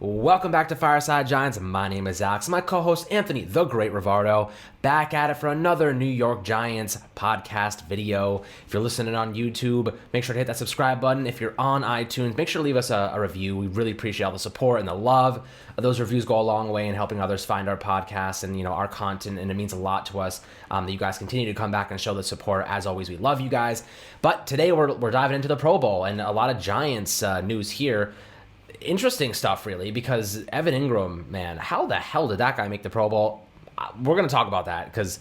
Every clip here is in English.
Welcome back to Fireside Giants. My name is Alex. My co-host Anthony, the Great Rivardo, back at it for another New York Giants podcast video. If you're listening on YouTube, make sure to hit that subscribe button. If you're on iTunes, make sure to leave us a review. We really appreciate all the support and the love. Those reviews go a long way in helping others find our podcast and our content, and it means a lot to us that you guys continue to come back and show the support. As always, we love you guys. But today we're diving into the Pro Bowl and a lot of Giants news here. Interesting stuff, really, because Evan Engram, man, how the hell did that guy make the Pro Bowl? We're going to talk about that because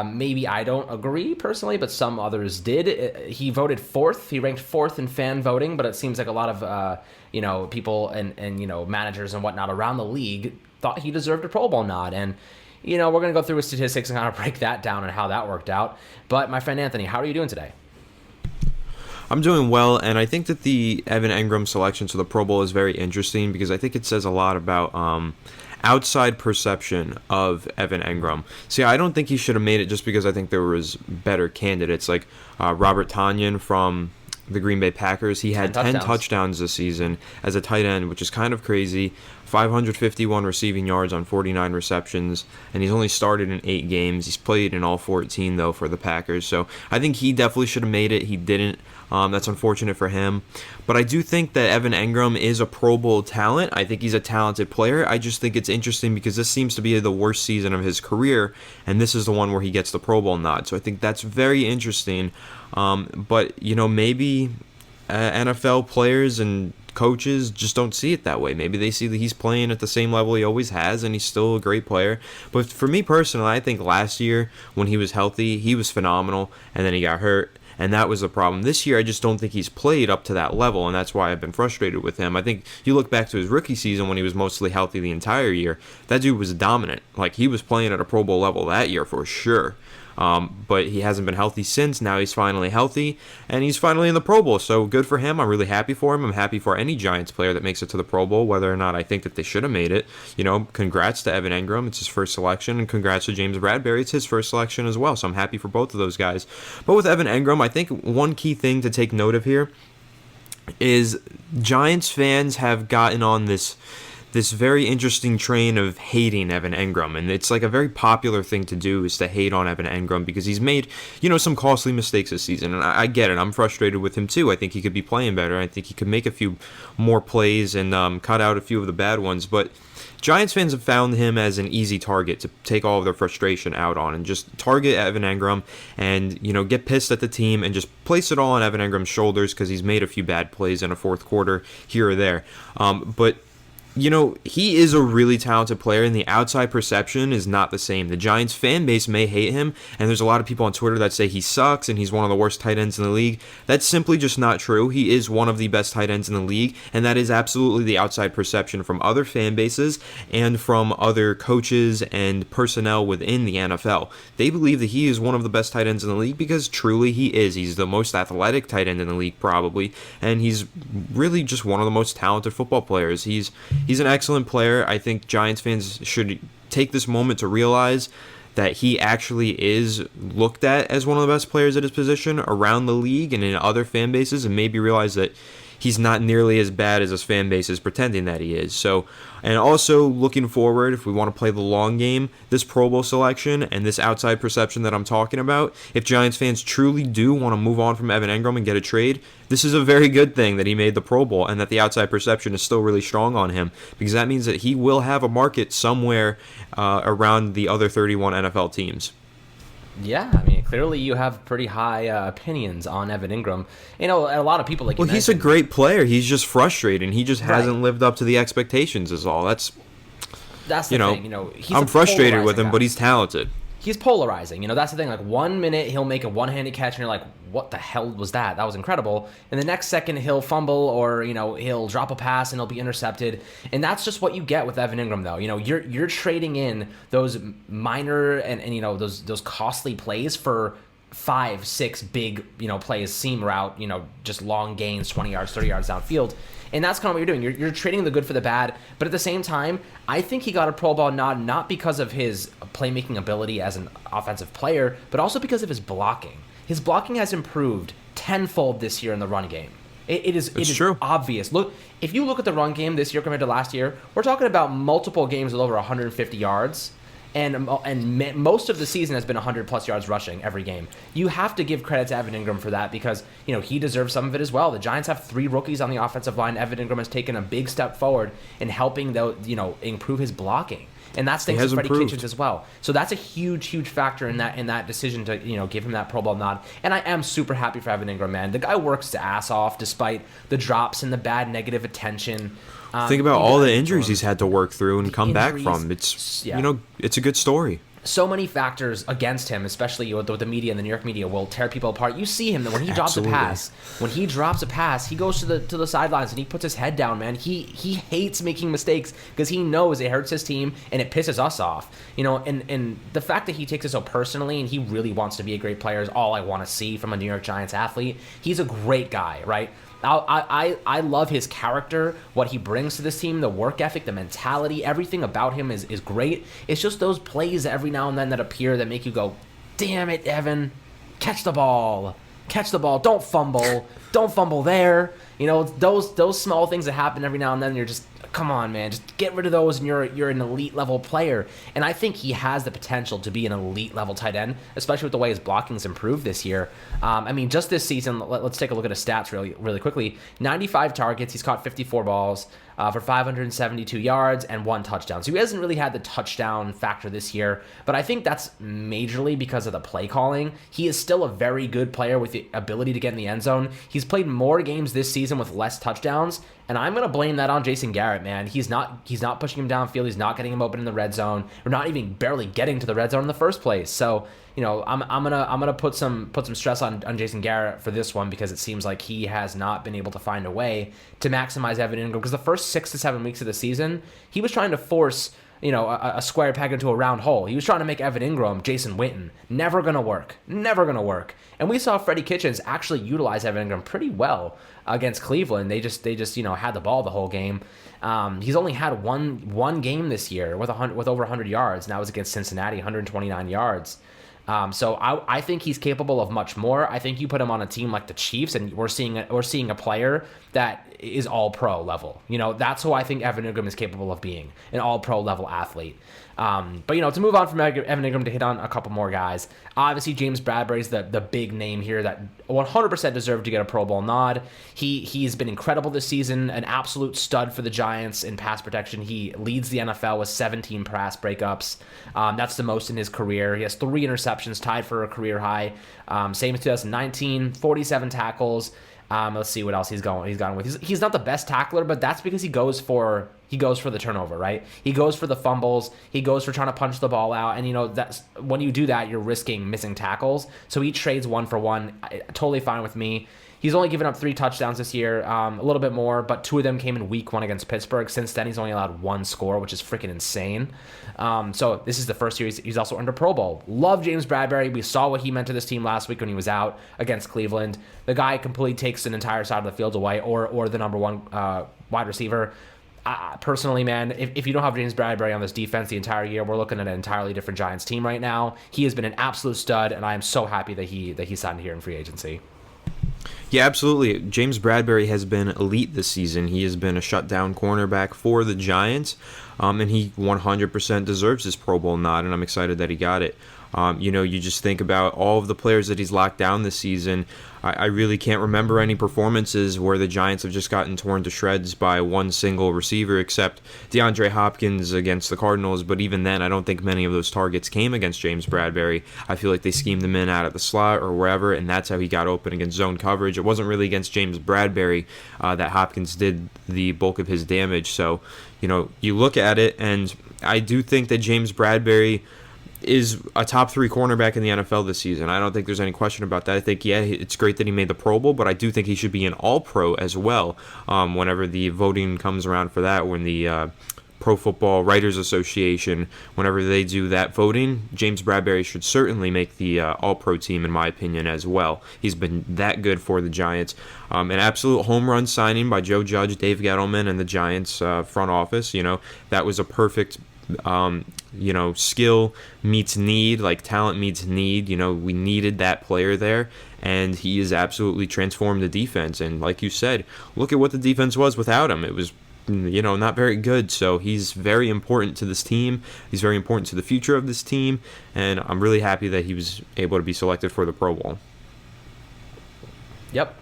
maybe I don't agree personally, but some others did. He voted fourth. He ranked fourth in fan voting, but it seems like a lot of people and managers and whatnot around the league thought he deserved a Pro Bowl nod. And we're going to go through his statistics and kind of break that down and how that worked out. But my friend Anthony, how are you doing today? I'm doing well, and I think that the Evan Engram selection to the Pro Bowl is very interesting because I think it says a lot about outside perception of Evan Engram. See, I don't think he should have made it just because I think there was better candidates, like Robert Tonyan from the Green Bay Packers. He had 10 touchdowns this season as a tight end, which is kind of crazy. 551 receiving yards on 49 receptions, and he's only started in 8 games. He's played in all 14, though, for the Packers. So I think he definitely should have made it. He didn't. That's unfortunate for him. But I do think that Evan Engram is a Pro Bowl talent. I think he's a talented player. I just think it's interesting because this seems to be the worst season of his career, and this is the one where he gets the Pro Bowl nod. So I think that's very interesting. But, maybe NFL players and coaches just don't see it that way. Maybe they see that he's playing at the same level he always has, and he's still a great player. But for me personally, I think last year when he was healthy, he was phenomenal, and then he got hurt. And that was the problem. This year, I just don't think he's played up to that level, and that's why I've been frustrated with him. I think you look back to his rookie season when he was mostly healthy the entire year, that dude was dominant. Like, he was playing at a Pro Bowl level that year for sure. But he hasn't been healthy since. Now he's finally healthy, and he's finally in the Pro Bowl, so good for him. I'm really happy for him. I'm happy for any Giants player that makes it to the Pro Bowl, whether or not I think that they should have made it. Congrats to Evan Engram. It's his first selection, and congrats to James Bradberry. It's his first selection as well, so I'm happy for both of those guys. But with Evan Engram, I think one key thing to take note of here is Giants fans have gotten on this very interesting train of hating Evan Engram, and it's like a very popular thing to do is to hate on Evan Engram because he's made, some costly mistakes this season, and I get it. I'm frustrated with him too. I think he could be playing better. I think he could make a few more plays and cut out a few of the bad ones, but Giants fans have found him as an easy target to take all of their frustration out on and just target Evan Engram and, get pissed at the team and just place it all on Evan Engram's shoulders because he's made a few bad plays in a fourth quarter here or there. But he is a really talented player, and the outside perception is not the same. The Giants fan base may hate him, and there's a lot of people on Twitter that say he sucks and he's one of the worst tight ends in the league. That's simply just not true. He is one of the best tight ends in the league, and that is absolutely the outside perception from other fan bases and from other coaches and personnel within the NFL. They believe that he is one of the best tight ends in the league because truly he is. He's the most athletic tight end in the league probably, and he's really just one of the most talented football players. He's an excellent player. I think Giants fans should take this moment to realize that he actually is looked at as one of the best players at his position around the league and in other fan bases, and maybe realize that he's not nearly as bad as his fan base is pretending that he is. So, and also looking forward, if we want to play the long game, this Pro Bowl selection and this outside perception that I'm talking about, if Giants fans truly do want to move on from Evan Engram and get a trade, this is a very good thing that he made the Pro Bowl and that the outside perception is still really strong on him, because that means that he will have a market somewhere around the other 31 NFL teams. Yeah, clearly you have pretty high opinions on Evan Engram. A lot of people he's a great player. He's just frustrating. He just hasn't lived up to the expectations is all. That's the thing. He's I'm frustrated with him, but he's talented. He's polarizing. That's the thing. Like, 1 minute he'll make a one-handed catch and you're like, what the hell was that? That was incredible. And the next second he'll fumble or, he'll drop a pass and he'll be intercepted. And that's just what you get with Evan Engram, though. You're trading in those minor and those costly plays for 5-6 big, plays, seam route, just long gains, 20 yards, 30 yards downfield. And that's kind of what you're doing. You're trading the good for the bad. But at the same time, I think he got a Pro Bowl nod not because of his playmaking ability as an offensive player, but also because of his blocking. His blocking has improved tenfold this year in the run game. It is true. obvious. Look, if you look at the run game this year compared to last year, we're talking about multiple games with over 150 yards. And most of the season has been 100-plus yards rushing every game. You have to give credit to Evan Ingram for that because, he deserves some of it as well. The Giants have 3 rookies on the offensive line. Evan Ingram has taken a big step forward in helping, improve his blocking. And that's thanks to Freddie Kitchens as well. So that's a huge, huge factor in that decision to, give him that Pro Bowl nod. And I am super happy for Evan Ingram, man. The guy works his ass off despite the drops and the bad negative attention. Think about all the injuries he's had to work through and come back from. It's it's a good story. So many factors against him, especially with the media and the New York media, will tear people apart. You see him when he drops a pass. When he drops a pass, he goes to the sidelines and he puts his head down, man. He hates making mistakes because he knows it hurts his team and it pisses us off. And the fact that he takes it so personally and he really wants to be a great player is all I want to see from a New York Giants athlete. He's a great guy, right? I love his character, what he brings to this team, the work ethic, the mentality, everything about him is great. It's just those plays every now and then that appear that make you go, damn it, Evan, catch the ball, don't fumble there. Those small things that happen every now and then, you're just, come on, man, just get rid of those and you're an elite level player. And I think he has the potential to be an elite level tight end, especially with the way his blocking's improved this year. Just this season, let's take a look at his stats really quickly. 95 targets, he's caught 54 balls for 572 yards and 1 touchdown. So he hasn't really had the touchdown factor this year, but I think that's majorly because of the play calling. He is still a very good player with the ability to get in the end zone. He's played more games this season with less touchdowns, and I'm going to blame that on Jason Garrett, man. He's not pushing him downfield. He's not getting him open in the red zone. We're not even barely getting to the red zone in the first place. So, I'm gonna put some stress on Jason Garrett for this one because it seems like he has not been able to find a way to maximize Evan Ingram. Because the first 6 to 7 weeks of the season, he was trying to force a square peg into a round hole. He was trying to make Evan Ingram Jason Witten. Never gonna work. And we saw Freddie Kitchens actually utilize Evan Ingram pretty well against Cleveland. They just had the ball the whole game. He's only had one game this year with over 100 yards, and that was against Cincinnati, 129 yards. So I think he's capable of much more. I think you put him on a team like the Chiefs, and we're seeing a player that is all pro level. That's who I think Evan Ingram is capable of being, an all pro level athlete. But to move on from Evan Ingram to hit on a couple more guys, obviously James Bradberry is the big name here that 100% deserved to get a Pro Bowl nod. He's been incredible this season, an absolute stud for the Giants in pass protection. He leads the NFL with 17 pass breakups. That's the most in his career. He has 3 interceptions, tied for a career high. Same as 2019, 47 tackles. Let's see what else he's gone with. He's not the best tackler, but that's because he goes for the turnover, right? He goes for the fumbles. He goes for trying to punch the ball out. And, that's when you do that, you're risking missing tackles. So he trades 1 for 1. Totally fine with me. He's only given up 3 touchdowns this year, a little bit more, but 2 of them came in week 1 against Pittsburgh. Since then, he's only allowed 1 score, which is freaking insane. So this is the first year he's also earned a Pro Bowl. Love James Bradberry. We saw what he meant to this team last week when he was out against Cleveland. The guy completely takes an entire side of the field away, or the number 1 wide receiver. Personally, man, if you don't have James Bradberry on this defense the entire year, we're looking at an entirely different Giants team right now. He has been an absolute stud, and I am so happy that he signed here in free agency. Yeah, absolutely. James Bradberry has been elite this season. He has been a shutdown cornerback for the Giants, and he 100% deserves his Pro Bowl nod, and I'm excited that he got it. You just think about all of the players that he's locked down this season. I really can't remember any performances where the Giants have just gotten torn to shreds by one single receiver, except DeAndre Hopkins against the Cardinals. But even then, I don't think many of those targets came against James Bradberry. I feel like they schemed him in out of the slot or wherever, and that's how he got open against zone coverage. It wasn't really against James Bradberry that Hopkins did the bulk of his damage. So, you look at it, and I do think that James Bradberry is a top 3 cornerback in the NFL this season. I don't think there's any question about that. I think, it's great that he made the Pro Bowl, but I do think he should be an All-Pro as well whenever the voting comes around for that, when the Pro Football Writers Association, whenever they do that voting, James Bradberry should certainly make the All-Pro team, in my opinion, as well. He's been that good for the Giants. An absolute home run signing by Joe Judge, Dave Gettleman, and the Giants front office. That was a perfect skill meets need, like talent meets need. We needed that player there, and he has absolutely transformed the defense. And like you said, look at what the defense was without him. It was, not very good. So he's very important to this team. He's very important to the future of this team, and I'm really happy that he was able to be selected for the Pro Bowl. Yep.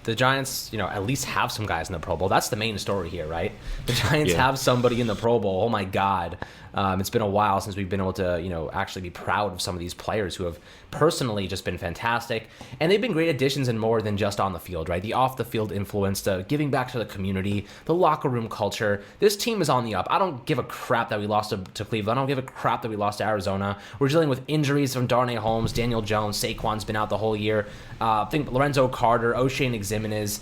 The Giants, at least have some guys in the Pro Bowl. That's the main story here, right? The Giants have somebody in the Pro Bowl. Oh, my God. It's been a while since we've been able to, actually be proud of some of these players who have personally just been fantastic. And they've been great additions and more than just on the field, right? The off-the-field influence, the giving back to the community, the locker room culture. This team is on the up. I don't give a crap that we lost to Cleveland. I don't give a crap that we lost to Arizona. We're dealing with injuries from Darnay Holmes, Daniel Jones, Saquon's been out the whole year. I think Lorenzo Carter, O'Shane Ximenez.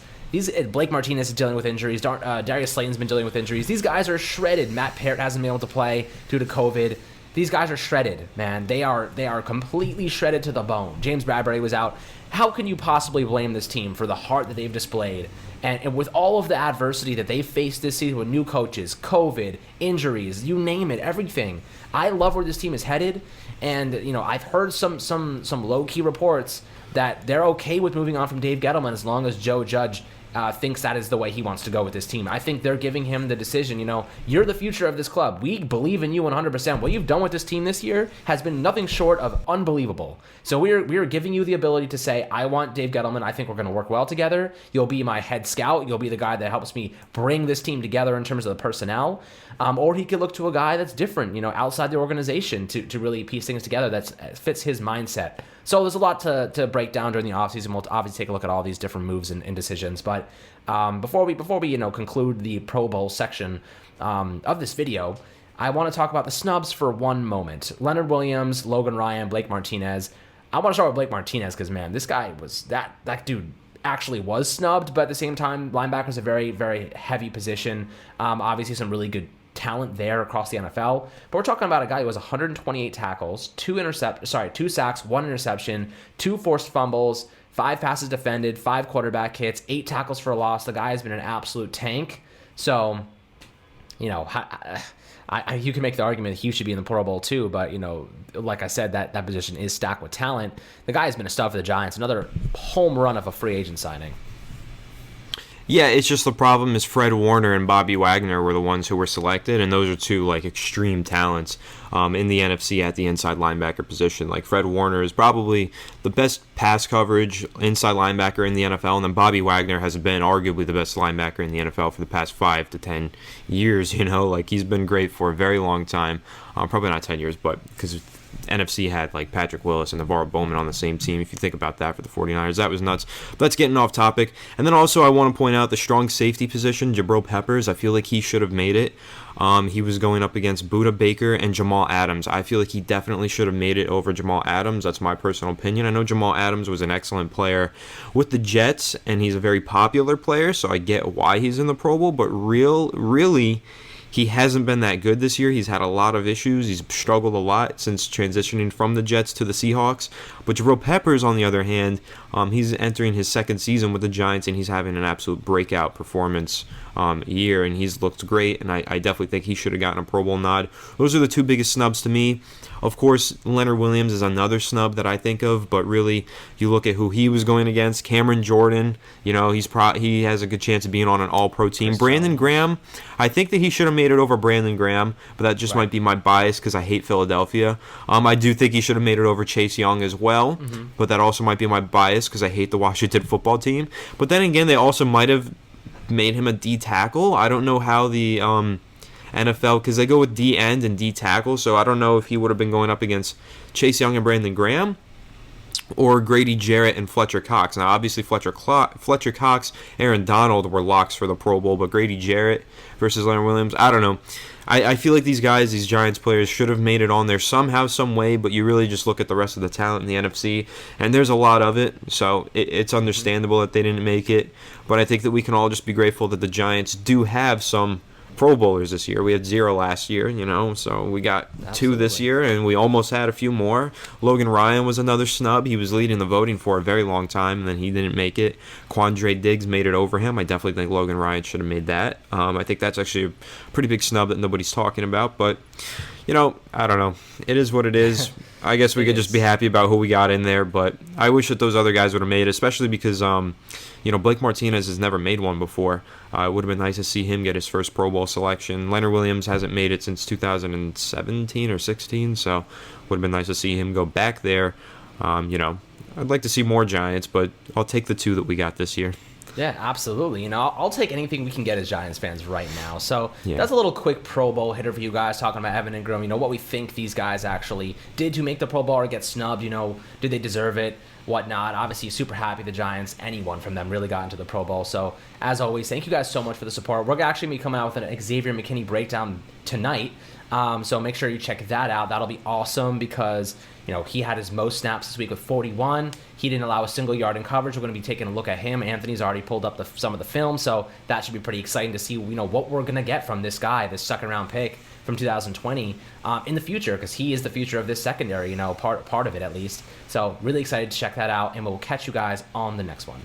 Blake Martinez is dealing with injuries. Darius Slayton's been dealing with injuries. These guys are shredded. Matt Parrott hasn't been able to play due to COVID. These guys are shredded, man. They are completely shredded to the bone. James Bradberry was out. How can you possibly blame this team for the heart that they've displayed? And with all of the adversity that they've faced this season with new coaches, COVID, injuries, you name it, everything. I love where this team is headed. And, I've heard some low-key reports that they're okay with moving on from Dave Gettleman as long as Joe Judge thinks that is the way he wants to go with this team. I think they're giving him the decision, you're the future of this club. We believe in you 100%. What you've done with this team this year has been nothing short of unbelievable. So we are giving you the ability to say, I want Dave Gettleman. I think we're going to work well together. You'll be my head scout. You'll be the guy that helps me bring this team together in terms of the personnel. Or he could look to a guy that's different, outside the organization to really piece things together that fits his mindset. So there's a lot to break down during the offseason. We'll obviously take a look at all these different moves and decisions. But before we conclude the Pro Bowl section of this video, I want to talk about the snubs for one moment. Leonard Williams, Logan Ryan, Blake Martinez. I want to start with Blake Martinez because, man, this guy was that dude actually was snubbed, but at the same time, linebacker is a very, very heavy position. Obviously, some really good talent there across the NFL. But we're talking about a guy who has 128 tackles, 2 sacks, 1 interception, 2 forced fumbles, 5 passes defended, 5 quarterback hits, 8 tackles for a loss. The guy has been an absolute tank. So, you can make the argument that he should be in the Pro Bowl too, but, like I said, that position is stacked with talent. The guy has been a stud for the Giants. Another home run of a free agent signing. Yeah, it's just the problem is Fred Warner and Bobby Wagner were the ones who were selected, and those are two extreme talents in the NFC at the inside linebacker position. Fred Warner is probably the best pass coverage inside linebacker in the NFL, and then Bobby Wagner has been arguably the best linebacker in the NFL for the past 5 to 10 years. He's been great for a very long time. Probably not 10 years, but because NFC had Patrick Willis and Navarro Bowman on the same team. If you think about that for the 49ers, that was nuts. But that's getting off topic. And then also I want to point out the strong safety position, Jabril Peppers. I feel like he should have made it. He was going up against Budda Baker and Jamal Adams. I feel like he definitely should have made it over Jamal Adams. That's my personal opinion. I know Jamal Adams was an excellent player with the Jets, and he's a very popular player, so I get why he's in the Pro Bowl, but really, he hasn't been that good this year. He's had a lot of issues. He's struggled a lot since transitioning from the Jets to the Seahawks. But Jabril Peppers, on the other hand, he's entering his second season with the Giants, and he's having an absolute breakout performance year, and he's looked great, and I definitely think he should have gotten a Pro Bowl nod. Those are the two biggest snubs to me. Of course, Leonard Williams is another snub that I think of, but really, you look at who he was going against. Cameron Jordan, he has a good chance of being on an all-pro team. Brandon Graham, I think that he should have made it over Brandon Graham, but that just might be my bias because I hate Philadelphia. I do think he should have made it over Chase Young as well, but that also might be my bias because I hate the Washington football team. But then again, they also might have made him a D tackle. I don't know how the NFL, because they go with D end and D tackle, so I don't know if he would have been going up against Chase Young and Brandon Graham or Grady Jarrett and Fletcher Cox. Now, obviously, Fletcher Cox, Aaron Donald were locks for the Pro Bowl, but Grady Jarrett versus Leonard Williams, I don't know. I feel like these Giants players should have made it on there somehow, some way, but you really just look at the rest of the talent in the NFC, and there's a lot of it, so it's understandable that they didn't make it, but I think that we can all just be grateful that the Giants do have some Pro Bowlers this year. We had 0 last year, so we got 2 this year, and we almost had a few more. Logan Ryan was another snub. He was leading the voting for a very long time, and then he didn't make it. Quandre Diggs made it over him. I definitely think Logan Ryan should have made that. I think that's actually a pretty big snub that nobody's talking about, but I don't know. It is what it is. I guess we could just be happy about who we got in there, but I wish that those other guys would have made it, especially because, Blake Martinez has never made one before. It would have been nice to see him get his first Pro Bowl selection. Leonard Williams hasn't made it since 2017 or 16, so would have been nice to see him go back there. I'd like to see more Giants, but I'll take the 2 that we got this year. Yeah, absolutely. I'll take anything we can get as Giants fans right now. So Yeah. that's a little quick Pro Bowl hitter for you guys, talking about Evan Ingram, what we think these guys actually did to make the Pro Bowl or get snubbed. Did they deserve it, whatnot. Obviously, super happy the Giants, anyone from them, really got into the Pro Bowl. So as always, thank you guys so much for the support. We're actually going to be coming out with an Xavier McKinney breakdown tonight. So make sure you check that out. That'll be awesome because, he had his most snaps this week with 41. He didn't allow a single yard in coverage. We're going to be taking a look at him. Anthony's already pulled up some of the film, so that should be pretty exciting to see, what we're going to get from this guy, this second-round pick from 2020 in the future, because he is the future of this secondary, part of it at least. So really excited to check that out, and we'll catch you guys on the next one.